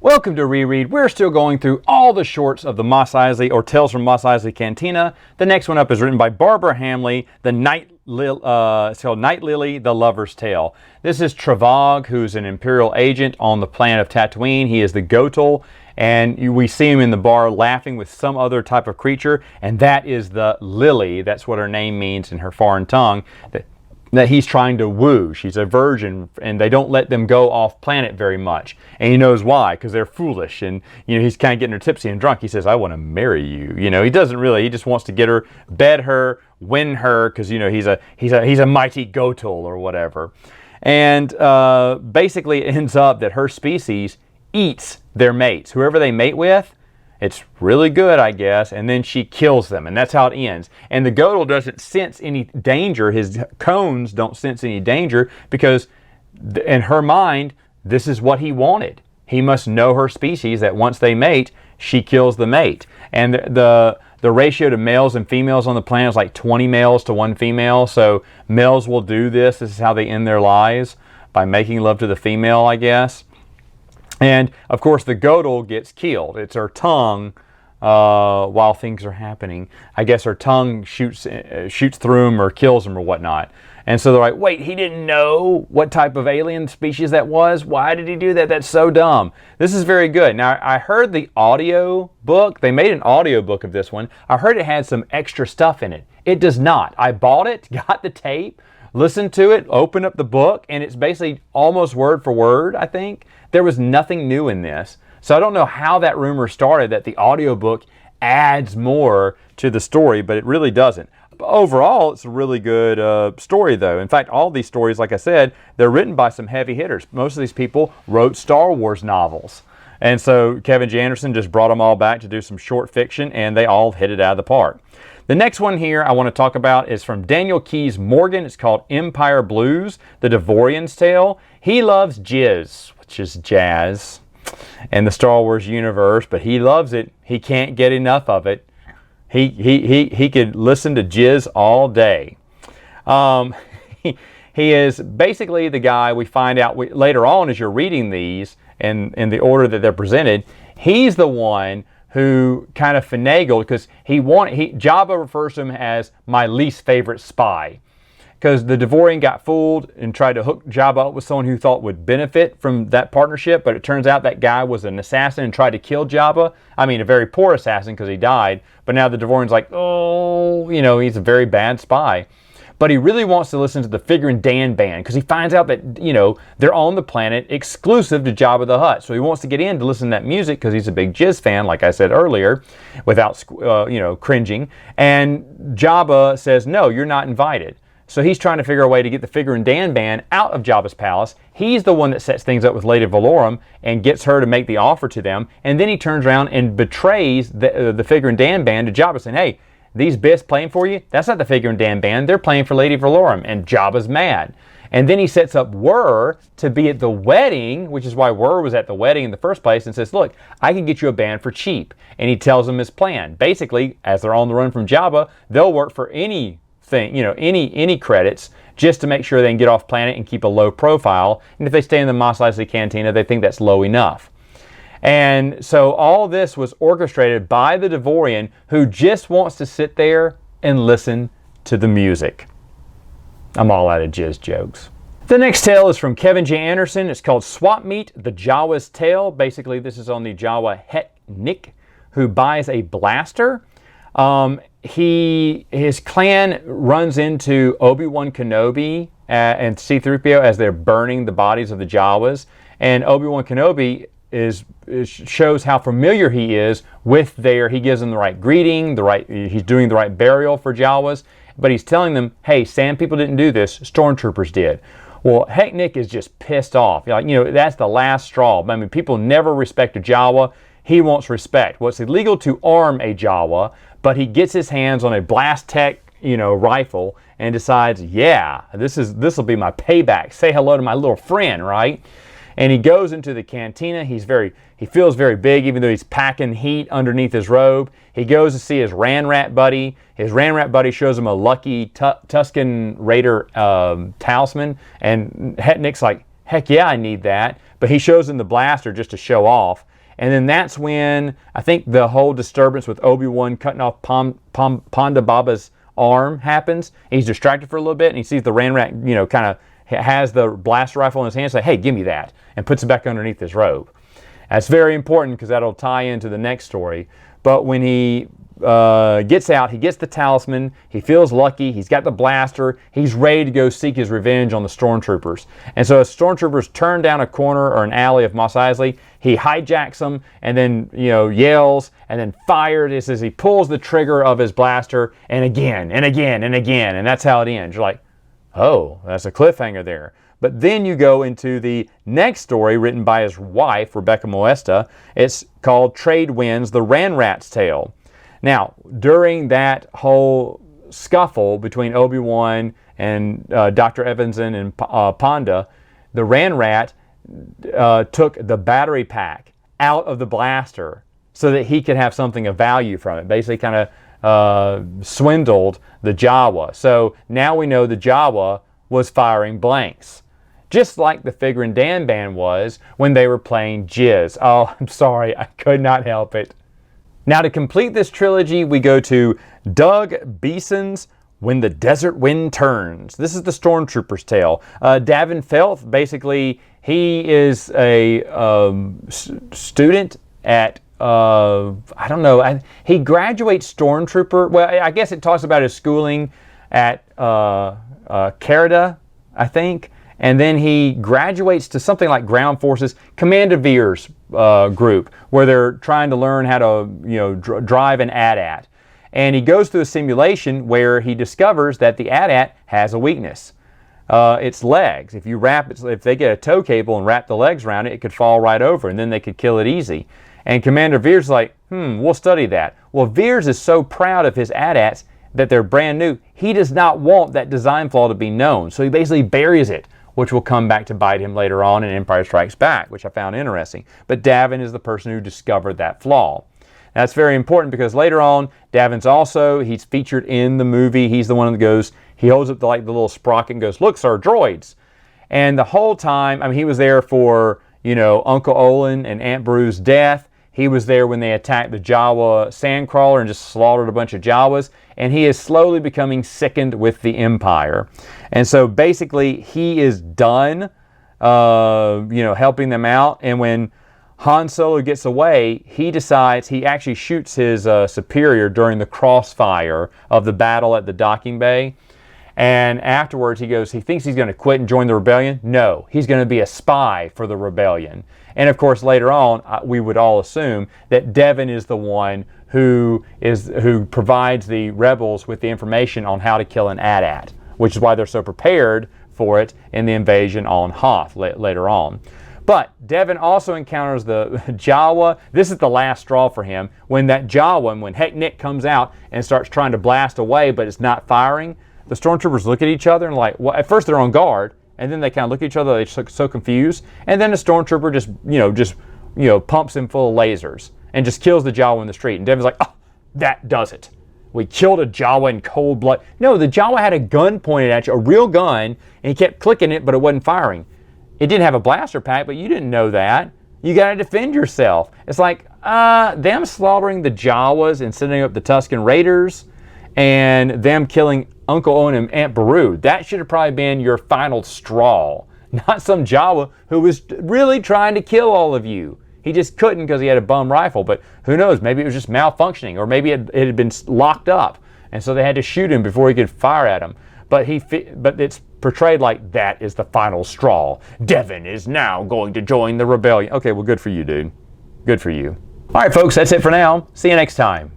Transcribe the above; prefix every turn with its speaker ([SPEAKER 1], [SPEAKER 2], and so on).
[SPEAKER 1] Welcome to Reread. We're still going through all the shorts of the Mos Eisley or Tales from Mos Eisley Cantina. The next one up is written by Barbara Hamley, it's called Night Lily, The Lover's Tale. This is Travag, who's an Imperial agent on the planet of Tatooine. He is the Gotal, and we see him in the bar laughing with some other type of creature, and that is the Lily. That's what her name means in her foreign tongue. That he's trying to woo. She's a virgin, and they don't let them go off planet very much. And he knows why, because they're foolish. And he's kind of getting her tipsy and drunk. He says, "I want to marry you." He doesn't really. He just wants to get her, bed her, win her, because he's a mighty Gotal or whatever. And basically, it ends up that her species eats their mates, whoever they mate with. It's really good, I guess, and then she kills them, and that's how it ends. And the Gotal doesn't sense any danger. His cones don't sense any danger because, in her mind, this is what he wanted. He must know her species, that once they mate, she kills the mate. And the ratio to males and females on the planet is like 20 males to 1 female, so males will do this. This is how they end their lives, by making love to the female, I guess. And, of course, the Gotal gets killed. It's her tongue while things are happening. I guess her tongue shoots through him or kills him or whatnot. And so they're like, wait, he didn't know what type of alien species that was? Why did he do that? That's so dumb. This is very good. Now, I heard the audio book. They made an audio book of this one. I heard it had some extra stuff in it. It does not. I bought it, got the tape, listened to it, opened up the book, and it's basically almost word for word, I think. There was nothing new in this. So I don't know how that rumor started that the audiobook adds more to the story, but it really doesn't. But overall, it's a really good story, though. In fact, all these stories, like I said, they're written by some heavy hitters. Most of these people wrote Star Wars novels. And so Kevin J. Anderson just brought them all back to do some short fiction, and they all hit it out of the park. The next one here I want to talk about is from Daniel Keyes Morgan. It's called Empire Blues, The Devorean's Tale. He loves jizz, which is jazz, and the Star Wars universe, but he loves it. He can't get enough of it. He could listen to jizz all day. He is basically the guy we find out later on as you're reading these and in the order that they're presented. He's the one who kind of finagled because Jabba refers to him as my least favorite spy. Because the Devorean got fooled and tried to hook Jabba up with someone who thought would benefit from that partnership, but it turns out that guy was an assassin and tried to kill Jabba. I mean, a very poor assassin because he died, but now the Devorean's like, oh, he's a very bad spy. But he really wants to listen to the Figurin Dan band because he finds out that, they're on the planet exclusive to Jabba the Hutt. So he wants to get in to listen to that music because he's a big jizz fan, like I said earlier, without, cringing. And Jabba says, no, you're not invited. So he's trying to figure a way to get the Figurin Dan band out of Jabba's palace. He's the one that sets things up with Lady Valorum and gets her to make the offer to them. And then he turns around and betrays the Figurin Dan band to Jabba, saying, hey, these bits playing for you, that's not the Figurin Dan band. They're playing for Lady Valorum. And Jabba's mad. And then he sets up Wur to be at the wedding, which is why Wur was at the wedding in the first place, and says, look, I can get you a band for cheap. And he tells him his plan. Basically, as they're on the run from Jabba, they'll work for any credits just to make sure they can get off planet and keep a low profile. And if they stay in the Mos Eisley Cantina, they think that's low enough. And so all this was orchestrated by the Devorean, who just wants to sit there and listen to the music. I'm all out of jizz jokes. The next tale is from Kevin J. Anderson. It's called Swap Meet, The Jawa's Tale. Basically, this is on the Jawa Het Nik, who buys a blaster. His clan runs into Obi-Wan Kenobi and C-3PO as they're burning the bodies of the Jawas, and Obi-Wan Kenobi shows how familiar he is with he gives them the right greeting, he's doing the right burial for Jawas, but he's telling them, hey, Sand people didn't do this, Stormtroopers did. Well, Het Nik is just pissed off. That's the last straw. I mean, people never respect a Jawa. He wants respect. Well, it's illegal to arm a Jawa, but he gets his hands on a blast tech, rifle and decides, yeah, this will be my payback. Say hello to my little friend, right? And he goes into the cantina. He feels very big, even though he's packing heat underneath his robe. He goes to see his Ranrat buddy. His Ranrat buddy shows him a lucky Tusken Raider talisman, and Het Nik's like, heck yeah, I need that. But he shows him the blaster just to show off. And then that's when I think the whole disturbance with Obi-Wan cutting off Ponda Baba's arm happens. He's distracted for a little bit, and he sees the Ran Rat, you know, kind of has the blaster rifle in his hand, say, hey, give me that, and puts it back underneath his robe. That's very important because that'll tie into the next story. But when he gets out, he gets the talisman, he feels lucky, he's got the blaster, he's ready to go seek his revenge on the Stormtroopers. And so as Stormtroopers turn down a corner or an alley of Mos Eisley, he hijacks them and then, you know, yells and then fires as he pulls the trigger of his blaster, and again and again and again, and that's how it ends. You're like, oh, that's a cliffhanger there. But then you go into the next story written by his wife, Rebecca Moesta. It's called Trade Winds, the Ran Rat's Tale. Now, during that whole scuffle between Obi-Wan and Dr. Evanson and Ponda, the Ran Rat took the battery pack out of the blaster so that he could have something of value from it. Basically kind of swindled the Jawa. So now we know the Jawa was firing blanks. Just like the Figrin Danban was when they were playing Jizz. Oh, I'm sorry, I could not help it. Now to complete this trilogy, we go to Doug Beeson's When the Desert Wind Turns. This is the Stormtrooper's Tale. Davin Felth, basically, he is a student at, I don't know, he graduates Stormtrooper. Well, I guess it talks about his schooling at Carida, I think. And then he graduates to something like Ground Forces, Commander Veer's group, where they're trying to learn how to, you know, drive an AT-AT. And he goes through a simulation where he discovers that the AT-AT has a weakness. Its legs. If they get a tow cable and wrap the legs around it, it could fall right over, and then they could kill it easy. And Commander Veer's like, we'll study that. Well, Veers is so proud of his AT-ATs that they're brand new, he does not want that design flaw to be known. So he basically buries it, which will come back to bite him later on in Empire Strikes Back, which I found interesting. But Davin is the person who discovered that flaw. That's very important because later on, he's featured in the movie. He's the one that goes, he holds up the little sprocket and goes, look, sir, droids. And the whole time, I mean, he was there for, you know, Uncle Olin and Aunt Beru's death. He was there when they attacked the Jawa sandcrawler and just slaughtered a bunch of Jawas. And he is slowly becoming sickened with the Empire. And so basically he is done, helping them out. And when Han Solo gets away, he decides, he actually shoots his superior during the crossfire of the battle at the docking bay. And afterwards he thinks he's going to quit and join the rebellion. No, he's going to be a spy for the rebellion. And of course, later on, we would all assume that Devin is the one who provides the rebels with the information on how to kill an AT-AT, which is why they're so prepared for it in the invasion on Hoth later on. But Devin also encounters the Jawa. This is the last straw for him. When that Jawa, when Heck Nick comes out and starts trying to blast away, but it's not firing, the Stormtroopers look at each other and well, at first they're on guard, and then they kind of look at each other, they're so confused, and then the Stormtrooper just pumps him full of lasers and just kills the Jawa in the street. And Devin's like, oh, that does it. We killed a Jawa in cold blood. No, the Jawa had a gun pointed at you, a real gun, and he kept clicking it, but it wasn't firing. It didn't have a blaster pack, but you didn't know that. You got to defend yourself. It's like them slaughtering the Jawas and sending up the Tusken Raiders and them killing Uncle Owen and Aunt Beru. That should have probably been your final straw. Not some Jawa who was really trying to kill all of you. He just couldn't because he had a bum rifle, but who knows, maybe it was just malfunctioning, or maybe it had been locked up, and so they had to shoot him before he could fire at him. But it's portrayed like that is the final straw. Devin is now going to join the rebellion. Okay, well, good for you, dude. Good for you. All right, folks, that's it for now. See you next time.